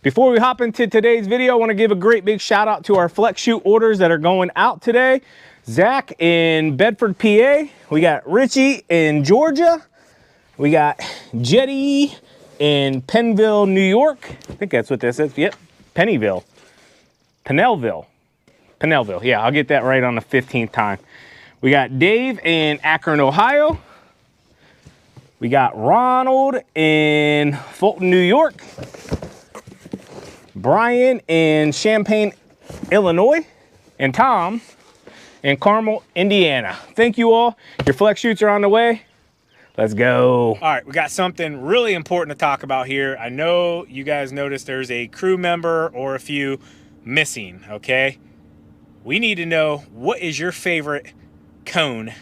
Before we hop into today's video, I want to give a great big shout out to our Flex Shoot orders that are going out today. Zach in Bedford, PA. We got Richie in Georgia. We got Jetty in Pennville, New York. I think that's what this is. Yep, Pennville. Yeah, I'll get that right on the 15th time. We got Dave in Akron, Ohio. We got Ronald in Fulton, New York. Brian in Champaign, Illinois. And Tom in Carmel, Indiana. Thank you all. Your Flex Shoots are on the way. Let's go. All right, we got something really important to talk about here. I know you guys noticed there's a crew member or a few missing, okay? We need to know, what is your favorite cone?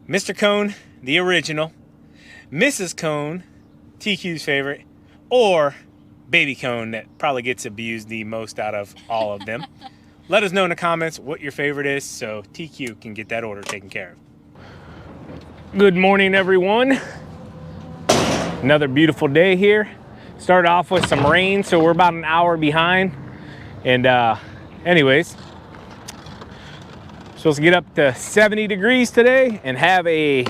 Mr. Cone, the original. Mrs. Cone, TQ's favorite. Or Baby Cone, that probably gets abused the most out of all of them. Let us know in the comments what your favorite is so TQ can get that order taken care of. Good morning, everyone. Another beautiful day here. Started off with some rain, so we're about an hour behind. And anyways, supposed to get up to 70 degrees today and have a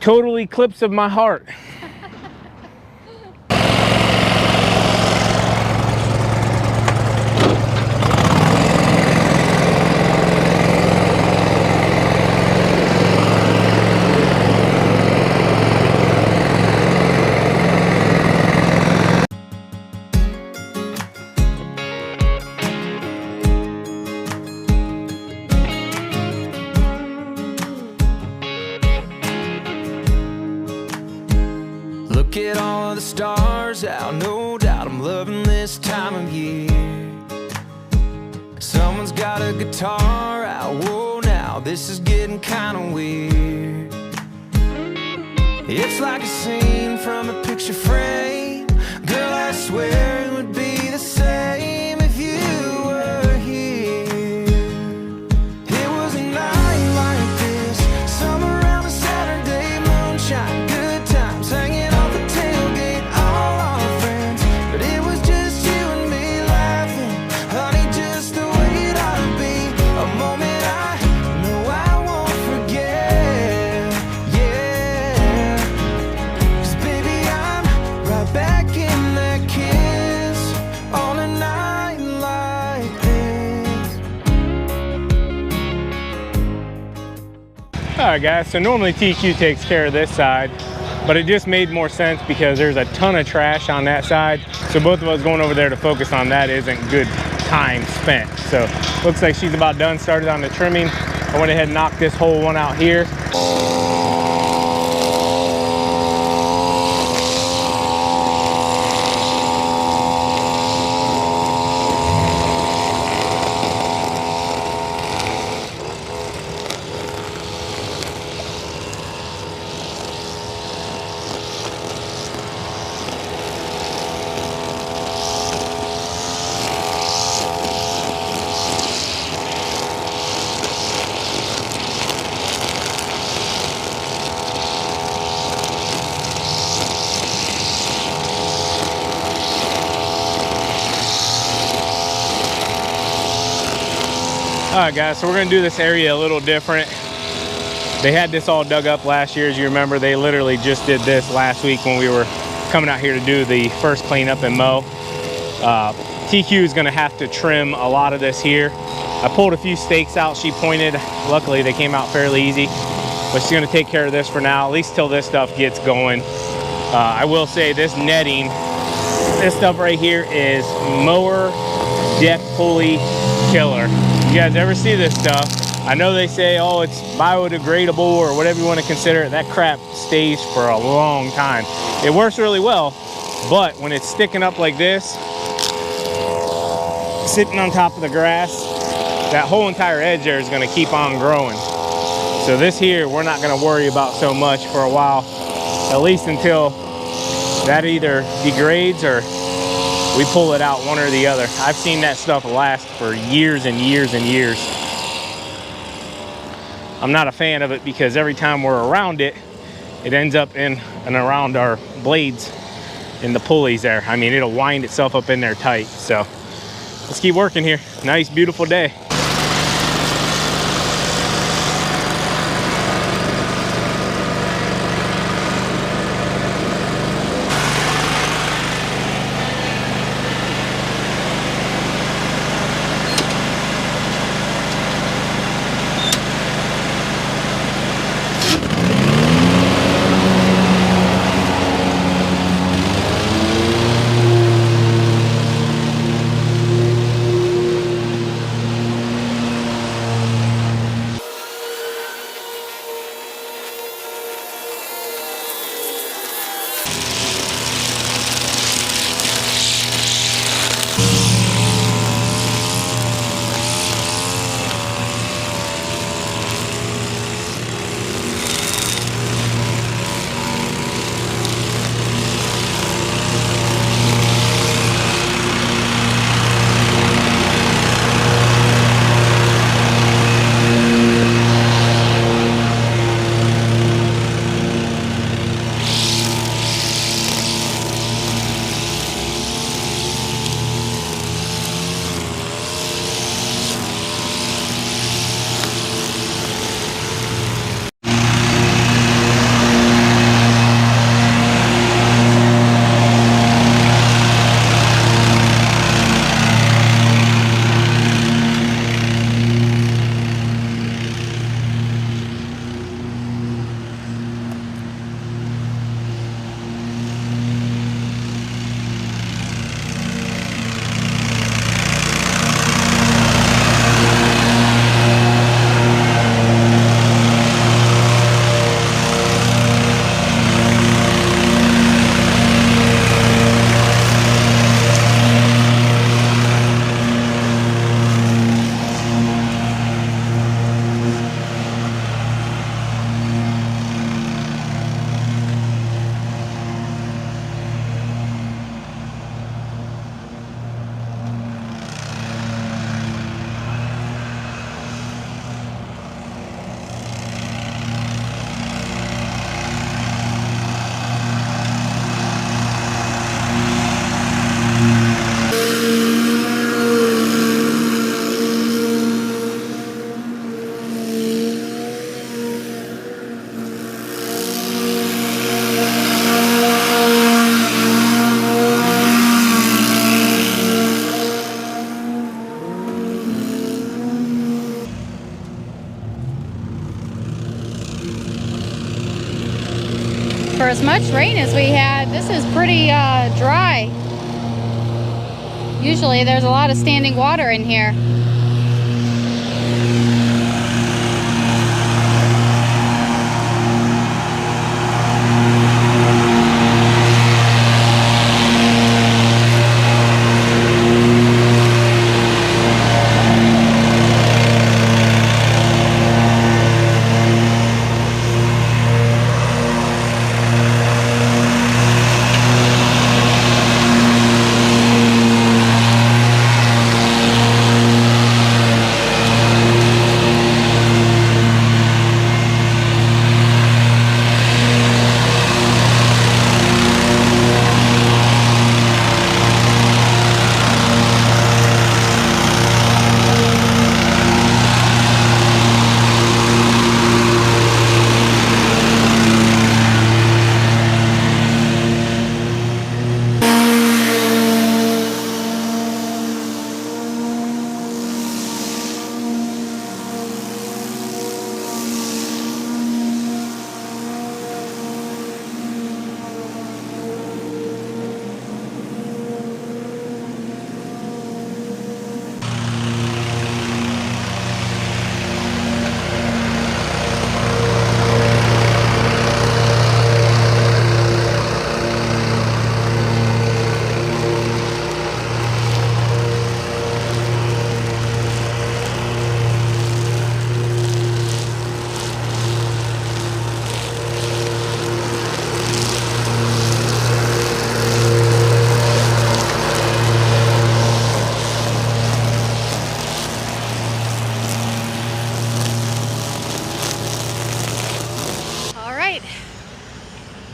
total eclipse of my heart. Look at all the stars out, no doubt I'm loving this time of year. Someone's got a guitar out, whoa, now this is getting kinda weird. It's like a scene from a picture frame. Girl, I swear it would be the same if you were here. It was a night like this, summer around a Saturday, moonshine, good times, hanging off the tailgate, all our friends. But it was just you and me laughing, honey, just the way it ought to be. A moment I know I won't forget, yeah. 'Cause baby, I'm right back in that kiss on a night like this. All right, guys, so normally TQ takes care of this side, but it just made more sense because there's a ton of trash on that side. So both of us going over there to focus on that isn't good time spent. So looks like she's about done, started on the trimming. I went ahead and knocked this whole one out here. All right, guys, so we're gonna do this area a little different. They had this all dug up last year, as you remember. They literally just did this last week when we were coming out here to do the first cleanup and mow. TQ is gonna have to trim a lot of this here. I pulled a few stakes out she pointed. Luckily, they came out fairly easy, but she's gonna take care of this for now, at least till this stuff gets going. I will say this netting, this stuff right here is mower deck pulley killer. You guys ever see this stuff? I know they say, oh, it's biodegradable or whatever you want to consider it. That crap stays for a long time. It works really well, but when it's sticking up like this, sitting on top of the grass, that whole entire edge there is going to keep on growing. So this here, we're not going to worry about so much for a while, at least until that either degrades or we pull it out, one or the other. I've seen that stuff last for years and years and years. I'm not a fan of it because every time we're around it, it ends up in and around our blades. in the pulleys there. I mean, it'll wind itself up in there tight. So let's keep working here. Nice, beautiful day. For as much rain as we had, this is pretty dry. Usually there's a lot of standing water in here.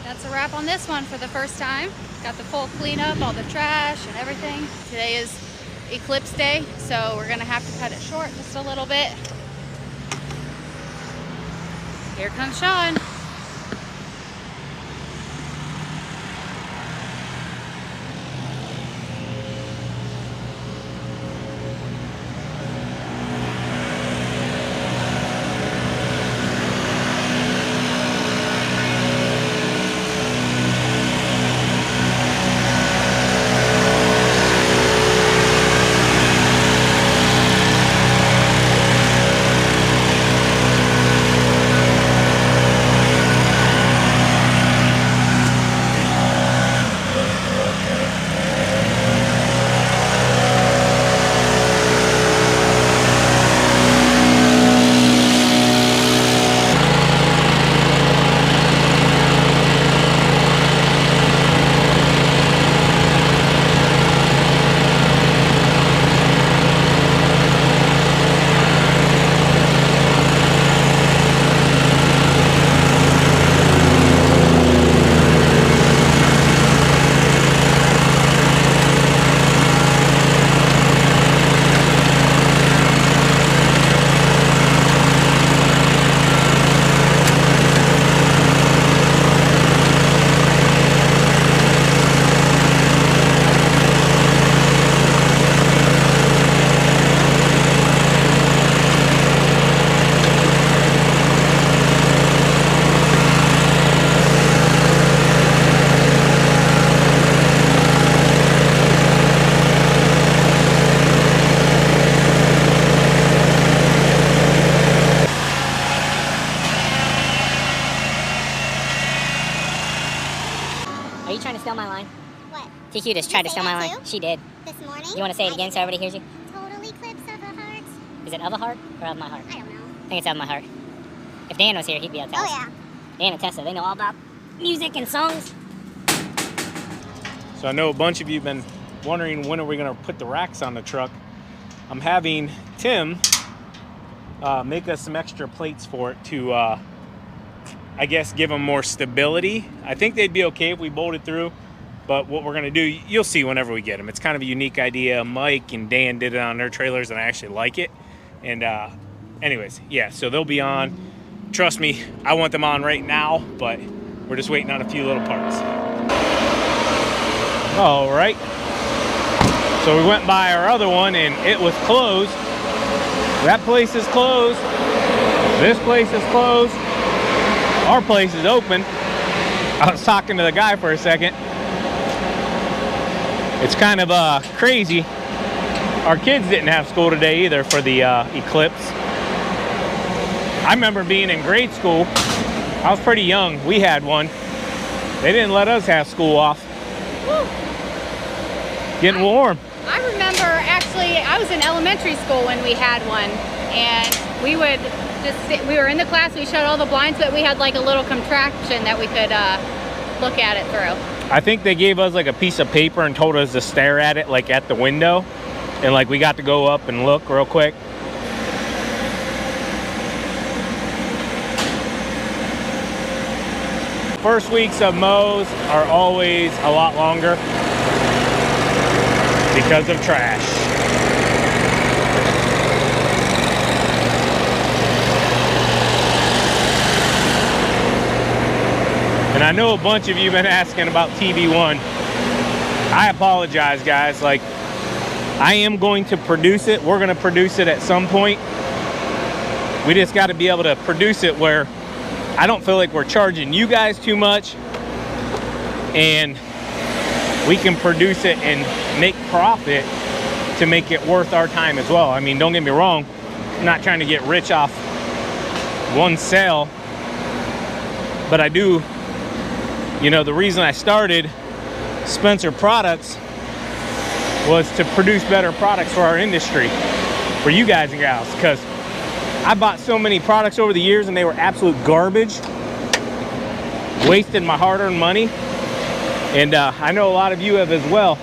That's a wrap on this one for the first time. Got the full cleanup, all the trash and everything. Today is Eclipse Day, so we're gonna have to cut it short just a little bit. Here comes Sean. Are you trying to steal my line? What? TQ just tried to steal my line. Too? She did. This morning? You want to say it again so everybody hears you? Total eclipse of the heart. Is it of a heart or of my heart? I don't know. I think it's of my heart. If Dan was here, he'd be able to tell us. Oh, yeah. Dan and Tessa, they know all about music and songs. So I know a bunch of you have been wondering when are we going to put the racks on the truck. I'm having Tim make us some extra plates for it to, I guess, give them more stability. I think they'd be okay if we bolted through, but what we're going to do, you'll see whenever we get them. It's kind of a unique idea. Mike and Dan did it on their trailers, and I actually like it. And anyways, yeah, so they'll be on. Trust me, I want them on right now, but we're just waiting on a few little parts. All right. So we went by our other one, and it was closed. That place is closed. This place is closed. Our place is open. I was talking to the guy for a second. It's kind of crazy. Our kids didn't have school today either for the Eclipse. I remember being in grade school. I was pretty young. We had one. They didn't let us have school off. Woo. Getting warm. I remember actually, I was in elementary school when we had one, and we would just sit, we were in the class, we shut all the blinds, but we had like a little contraption that we could look at it through. I think they gave us like a piece of paper and told us to stare at it like at the window, and like we got to go up and look real quick. First weeks of mows are always a lot longer because of trash. And I know a bunch of you have been asking about TV1. I apologize, guys. Like, I am going to produce it. We're going to produce it at some point. We just got to be able to produce it where I don't feel like we're charging you guys too much, and we can produce it and make profit to make it worth our time as well. I mean, don't get me wrong, I'm not trying to get rich off one sale, but I do, you know, the reason I started Spencer Products was to produce better products for our industry, for you guys and gals, because I bought so many products over the years and they were absolute garbage, wasted my hard-earned money, and I know a lot of you have as well.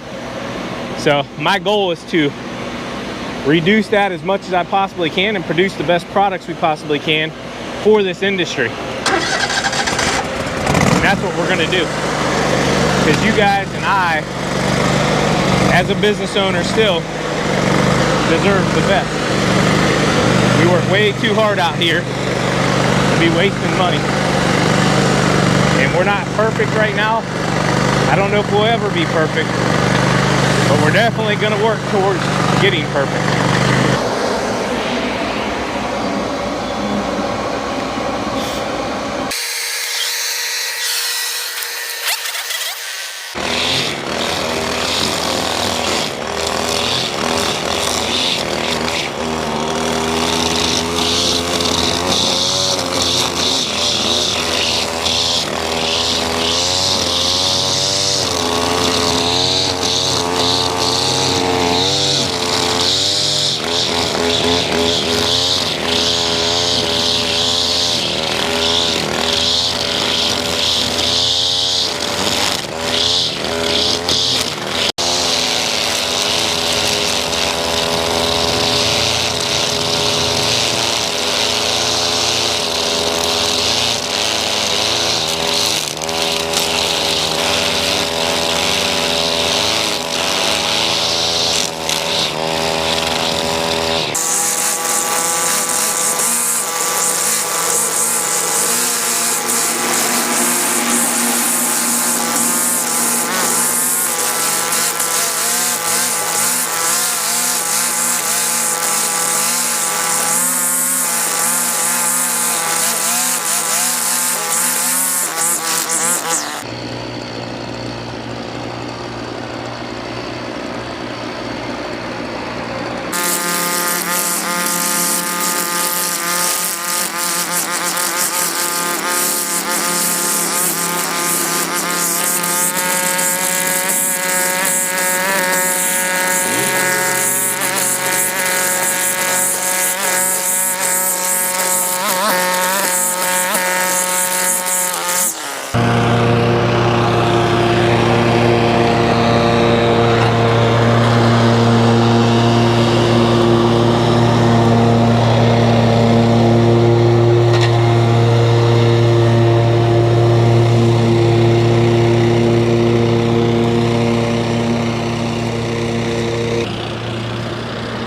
So my goal is to reduce that as much as I possibly can and produce the best products we possibly can for this industry. And that's what we're gonna do. because you guys and I, as a business owner, still deserve the best. We work way too hard out here to be wasting money. And we're not perfect right now. I don't know if we'll ever be perfect, but we're definitely going to work towards getting perfect.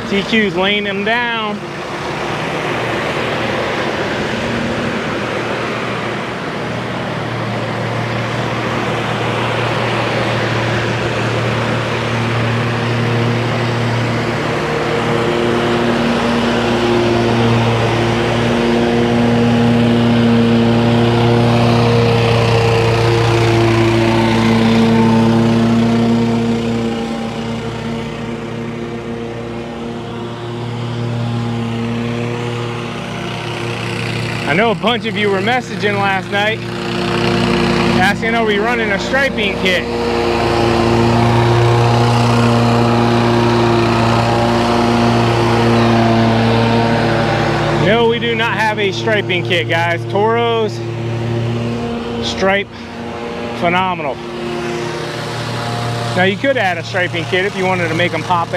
TQ's laying him down. I know a bunch of you were messaging last night asking, are we running a striping kit? No, we do not have a striping kit, guys. Toros stripe phenomenal. Now you could add a striping kit if you wanted to make them pop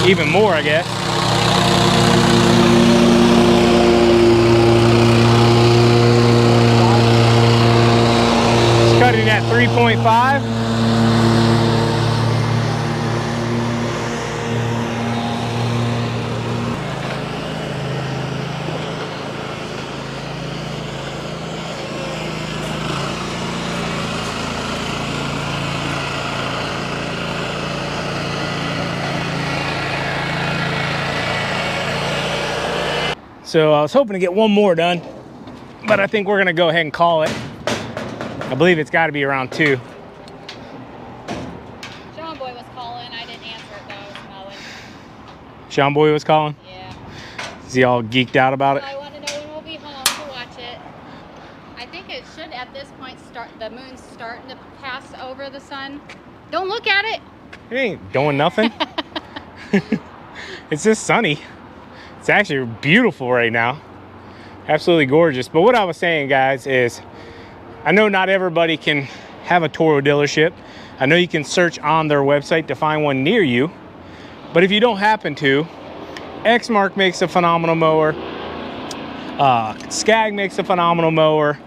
even more, I guess. Cutting at 3.5. So I was hoping to get one more done, but I think we're gonna go ahead and call it. I believe it's got to be around 2. Sean Boy was calling. I didn't answer it though. I was mowing. Sean Boy was calling? Yeah. Is he all geeked out about it? I want to know when we'll be home to watch it. I think it should at this point start. The moon's starting to pass over the sun. Don't look at it. It ain't doing nothing. It's just sunny. It's actually beautiful right now. Absolutely gorgeous. But what I was saying, guys, is I know not everybody can have a Toro dealership. I know you can search on their website to find one near you. But if you don't happen to, Exmark makes a phenomenal mower. Skag makes a phenomenal mower.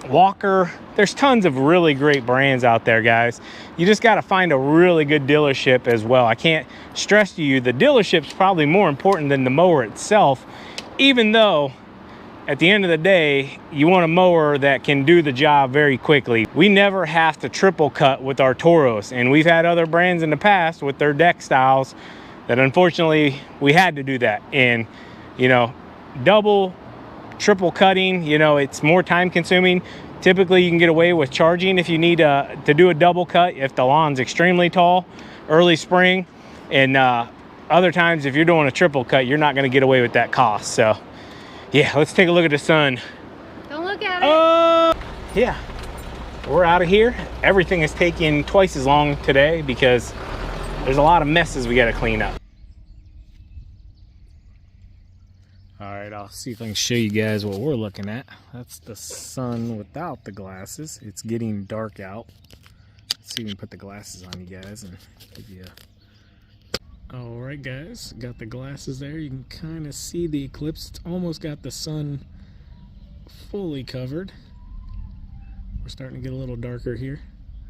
Walker. There's tons of really great brands out there, guys. You just got to find a really good dealership as well. I can't stress to you, the dealership's probably more important than the mower itself, even though at the end of the day, you want a mower that can do the job very quickly. We never have to triple cut with our Toros, and we've had other brands in the past with their deck styles that unfortunately we had to do that. And you know, double, triple cutting, you know, it's more time consuming. Typically you can get away with charging if you need to do a double cut if the lawn's extremely tall early spring, and other times if you're doing a triple cut, you're not going to get away with that cost. So yeah, let's take a look at the sun. Don't look at it. Yeah, we're out of here. Everything is taking twice as long today because there's a lot of messes we got to clean up. All right, I'll see if I can show you guys what we're looking at. That's the sun without the glasses. It's getting dark out. Let's see if we can put the glasses on you guys and give you a... All right, guys, got the glasses there. You can kind of see the eclipse. It's almost got the sun fully covered. We're starting to get a little darker here.